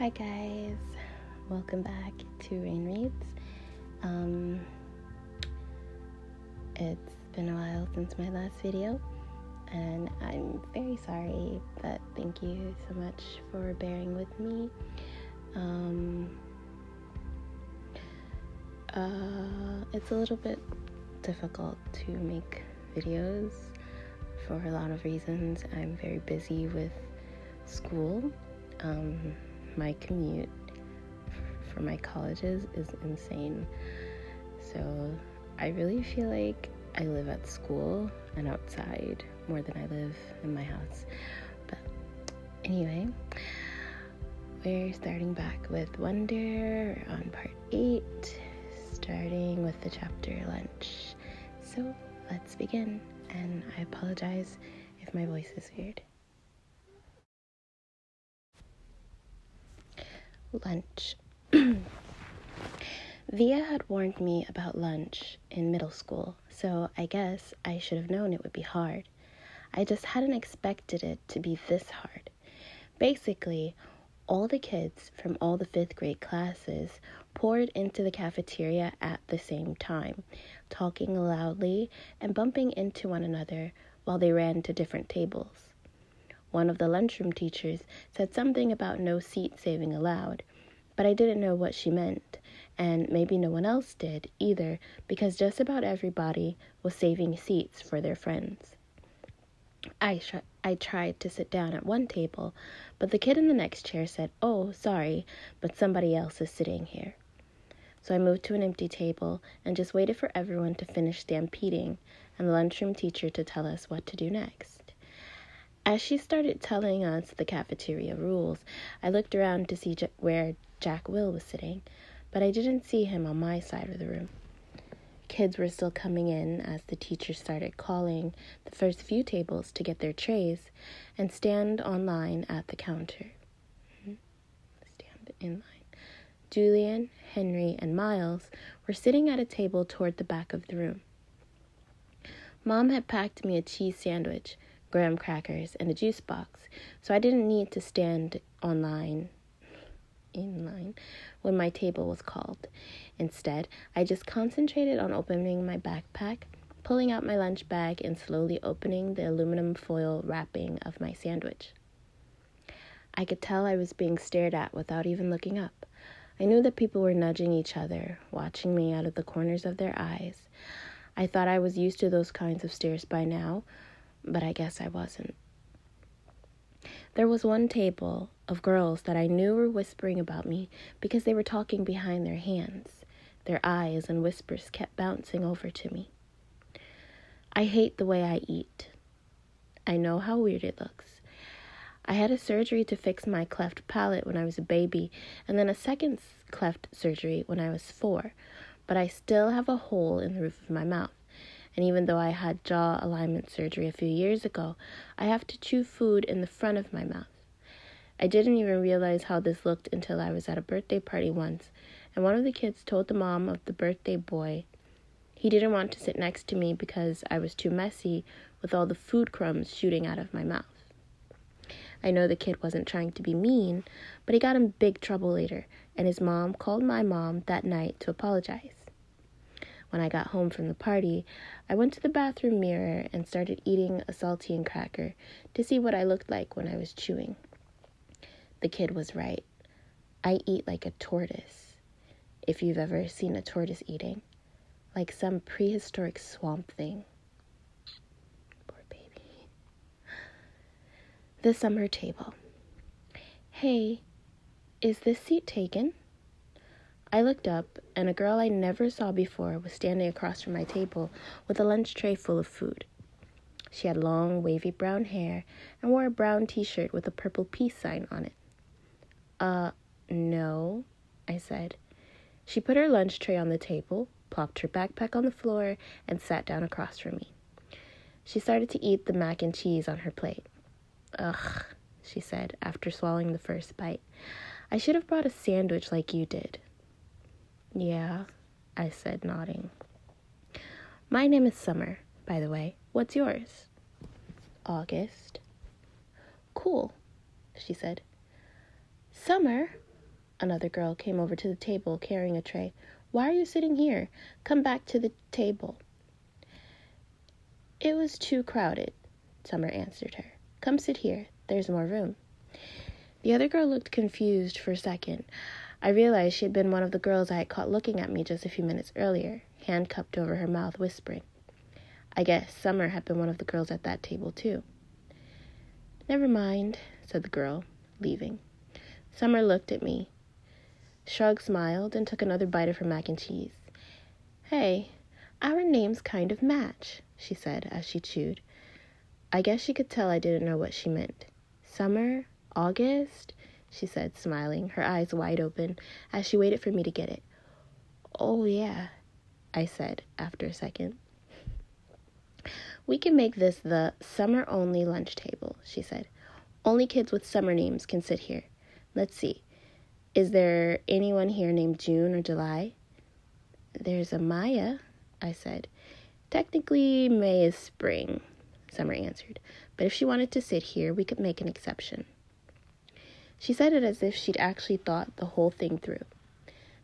Hi guys, welcome back to Rain Reads. It's been a while since my last video, and I'm very sorry, but thank you so much for bearing with me. It's a little bit difficult to make videos for a lot of reasons. I'm very busy with school. My commute for my colleges is insane. So I really feel like I live at school and outside more than I live in my house. But anyway, we're starting back with Wonder on part 8, starting with the chapter Lunch. So let's begin, and I apologize if my voice is weird. Lunch. Via had warned me about lunch in middle school, so I guess I should have known it would be hard. I just hadn't expected it to be this hard. Basically, all the kids from all the 5th grade classes poured into the cafeteria at the same time, talking loudly and bumping into one another while they ran to different tables. One of the lunchroom teachers said something about no seat saving allowed, but I didn't know what she meant, and maybe no one else did either, because just about everybody was saving seats for their friends. I tried to sit down at one table, but the kid in the next chair said, "Oh, sorry, but somebody else is sitting here." So I moved to an empty table and just waited for everyone to finish stampeding and the lunchroom teacher to tell us what to do next. As she started telling us the cafeteria rules, I looked around to see where Jack Will was sitting, but I didn't see him on my side of the room. Kids were still coming in as the teacher started calling the first few tables to get their trays and stand on line at the counter. Stand in line. Julian, Henry, and Miles were sitting at a table toward the back of the room. Mom had packed me a cheese sandwich, graham crackers, and a juice box, so I didn't need to stand in line when my table was called. Instead, I just concentrated on opening my backpack, pulling out my lunch bag, and slowly opening the aluminum foil wrapping of my sandwich. I could tell I was being stared at without even looking up. I knew that people were nudging each other, watching me out of the corners of their eyes. I thought I was used to those kinds of stares by now, but I guess I wasn't. There was one table of girls that I knew were whispering about me because they were talking behind their hands. Their eyes and whispers kept bouncing over to me. I hate the way I eat. I know how weird it looks. I had a surgery to fix my cleft palate when I was a baby, and then a second cleft surgery when I was 4, but I still have a hole in the roof of my mouth. And even though I had jaw alignment surgery a few years ago, I have to chew food in the front of my mouth. I didn't even realize how this looked until I was at a birthday party once, and one of the kids told the mom of the birthday boy he didn't want to sit next to me because I was too messy with all the food crumbs shooting out of my mouth. I know the kid wasn't trying to be mean, but he got in big trouble later, and his mom called my mom that night to apologize. When I got home from the party, I went to the bathroom mirror and started eating a saltine cracker to see what I looked like when I was chewing. The kid was right. I eat like a tortoise, if you've ever seen a tortoise eating, like some prehistoric swamp thing. Poor baby. The summer table. Hey, is this seat taken? I looked up, and a girl I never saw before was standing across from my table with a lunch tray full of food. She had long, wavy brown hair and wore a brown t-shirt with a purple peace sign on it. No, I said. She put her lunch tray on the table, plopped her backpack on the floor, and sat down across from me. She started to eat the mac and cheese on her plate. Ugh, she said after swallowing the first bite. I should have brought a sandwich like you did. Yeah, I said, nodding. My name is Summer, by the way. What's yours? August. Cool, she said. Summer, Another girl came over to the table carrying a tray. Why are you sitting here? Come back to the table. It was too crowded, Summer answered her. Come sit here. There's more room. The other girl looked confused for a second. I realized she had been one of the girls I had caught looking at me just a few minutes earlier, hand cupped over her mouth, whispering. I guess Summer had been one of the girls at that table, too. Never mind, said the girl, leaving. Summer looked at me, shrugged, smiled, and took another bite of her mac and cheese. Hey, our names kind of match, she said as she chewed. I guess she could tell I didn't know what she meant. Summer? August? She said, smiling, her eyes wide open, as she waited for me to get it. Oh, yeah, I said after a second. We can make this the summer-only lunch table, she said. Only kids with summer names can sit here. Let's see. Is there anyone here named June or July? There's a Maya, I said. Technically, May is spring, Summer answered. But if she wanted to sit here, we could make an exception. She said it as if she'd actually thought the whole thing through.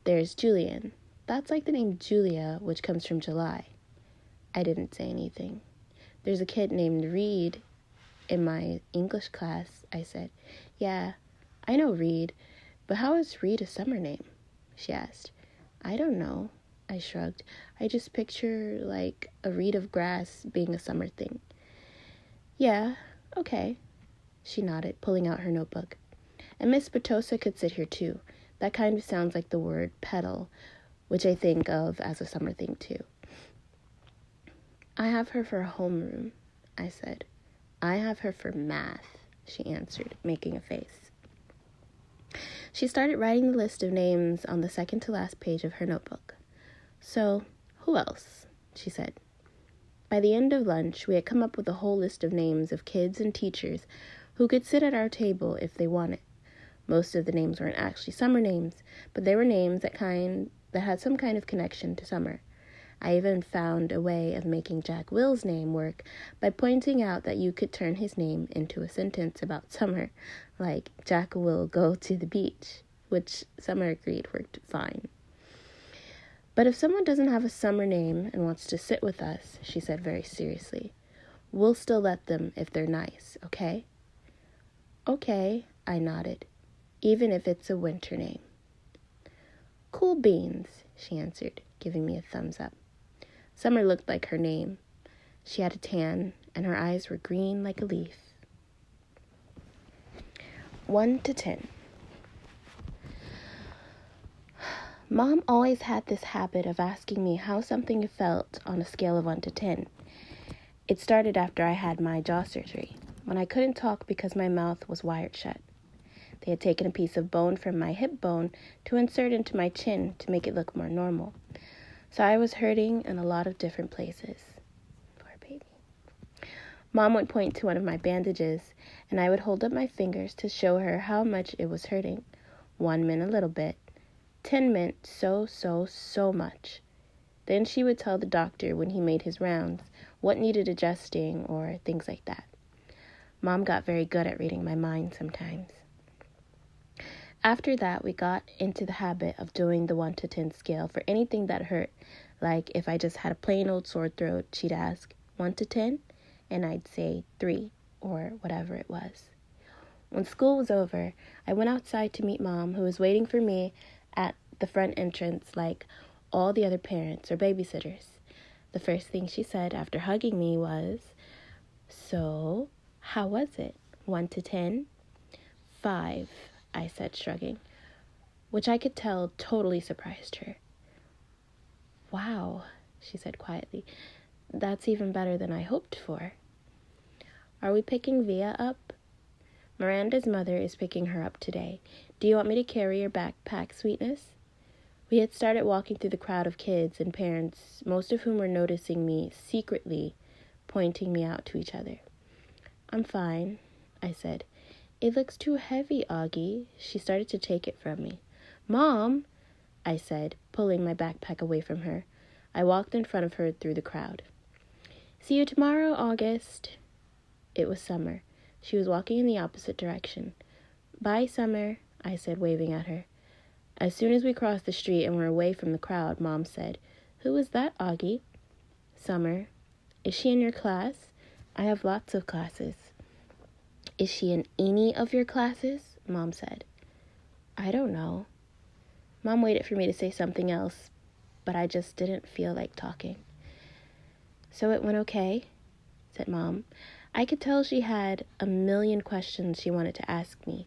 There's Julian. That's like the name Julia, which comes from July. I didn't say anything. There's a kid named Reed in my English class, I said. Yeah, I know Reed, but how is Reed a summer name? She asked. I don't know, I shrugged. I just picture, like, a reed of grass being a summer thing. Yeah, okay, she nodded, pulling out her notebook. And Miss Batosa could sit here, too. That kind of sounds like the word petal, which I think of as a summer thing, too. I have her for homeroom, I said. I have her for math, she answered, making a face. She started writing the list of names on the second-to-last page of her notebook. So, who else? She said. By the end of lunch, we had come up with a whole list of names of kids and teachers who could sit at our table if they wanted. Most of the names weren't actually summer names, but they were names that had some kind of connection to summer. I even found a way of making Jack Will's name work by pointing out that you could turn his name into a sentence about summer, like Jack will go to the beach, which Summer agreed worked fine. But if someone doesn't have a summer name and wants to sit with us, she said very seriously, we'll still let them if they're nice, okay? Okay, I nodded, even if it's a winter name. Cool beans, she answered, giving me a thumbs up. Summer looked like her name. She had a tan, and her eyes were green like a leaf. 1 to 10. Mom always had this habit of asking me how something felt on a scale of 1 to 10. It started after I had my jaw surgery, when I couldn't talk because my mouth was wired shut. They had taken a piece of bone from my hip bone to insert into my chin to make it look more normal. So I was hurting in a lot of different places. Poor baby. Mom would point to one of my bandages, and I would hold up my fingers to show her how much it was hurting. 1 meant a little bit. 10 meant so much. Then she would tell the doctor when he made his rounds what needed adjusting or things like that. Mom got very good at reading my mind sometimes. After that, we got into the habit of doing the 1 to 10 scale for anything that hurt. Like if I just had a plain old sore throat, she'd ask, 1 to 10? And I'd say 3, or whatever it was. When school was over, I went outside to meet Mom, who was waiting for me at the front entrance like all the other parents or babysitters. The first thing she said after hugging me was, So, how was it? 1 to 10? 5. I said, shrugging, which I could tell totally surprised her. Wow, she said quietly. That's even better than I hoped for. Are we picking Via up? Miranda's mother is picking her up today. Do you want me to carry your backpack, sweetness? We had started walking through the crowd of kids and parents, most of whom were noticing me secretly, pointing me out to each other. I'm fine, I said. It looks too heavy, Augie. She started to take it from me. Mom, I said, pulling my backpack away from her. I walked in front of her through the crowd. See you tomorrow, August. It was Summer. She was walking in the opposite direction. Bye, Summer, I said, waving at her. As soon as we crossed the street and were away from the crowd, Mom said, "Who was that, Augie?" "Summer." "Is she in your class?" "I have lots of classes." "Is she in any of your classes?" Mom said. "I don't know." Mom waited for me to say something else, but I just didn't feel like talking. "So it went okay?" said Mom. I could tell she had a million questions she wanted to ask me.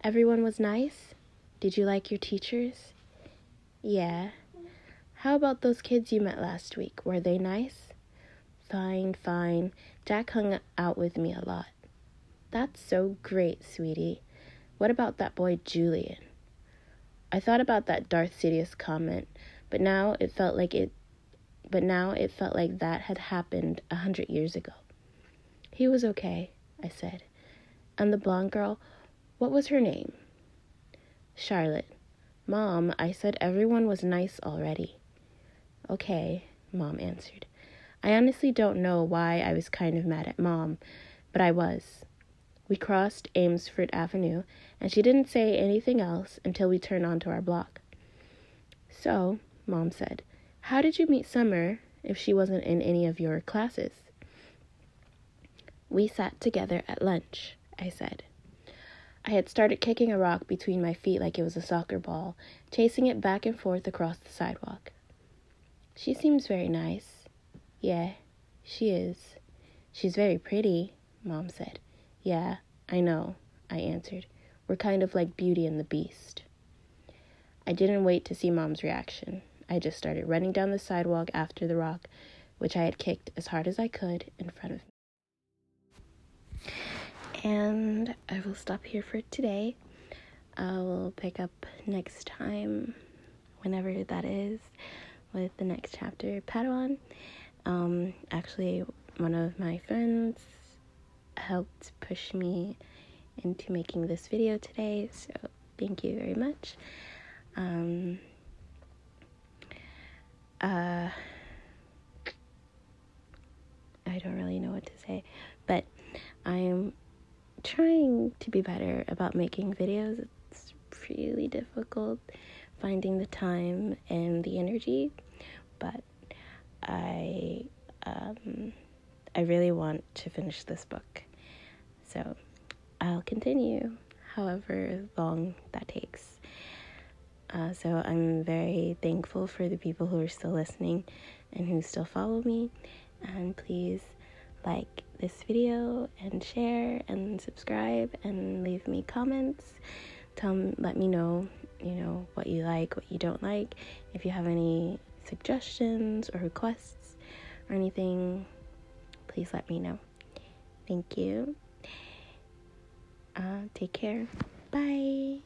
"Everyone was nice? Did you like your teachers?" "Yeah." "How about those kids you met last week? Were they nice?" Fine. Jack hung out with me a lot." "That's so great, sweetie. What about that boy Julian?" I thought about that Darth Sidious comment, but now it felt like that had happened 100 years ago. "He was okay," I said. "And the blonde girl, what was her name?" "Charlotte." "Mom, I said everyone was nice already." "Okay," Mom answered. I honestly don't know why I was kind of mad at Mom, but I was. We crossed Amesfort Avenue, and she didn't say anything else until we turned onto our block. "So," Mom said, "how did you meet Summer if she wasn't in any of your classes?" "We sat together at lunch," I said. I had started kicking a rock between my feet like it was a soccer ball, chasing it back and forth across the sidewalk. "She seems very nice." "Yeah, she is." "She's very pretty," Mom said. "Yeah, I know," I answered. "We're kind of like Beauty and the Beast." I didn't wait to see Mom's reaction. I just started running down the sidewalk after the rock, which I had kicked as hard as I could in front of me. And I will stop here for today. I will pick up next time, whenever that is, with the next chapter, Padawan. Actually, one of my friends helped push me into making this video today, so thank you very much. I don't really know what to say, but I'm trying to be better about making videos. It's really difficult finding the time and the energy, but I really want to finish this book, so I'll continue however long that takes. So I'm very thankful for the people who are still listening and who still follow me, and please like this video and share and subscribe and leave me comments. Let me know, what you like, what you don't like. If you have any suggestions or requests or anything, please let me know. Thank you. Take care. Bye.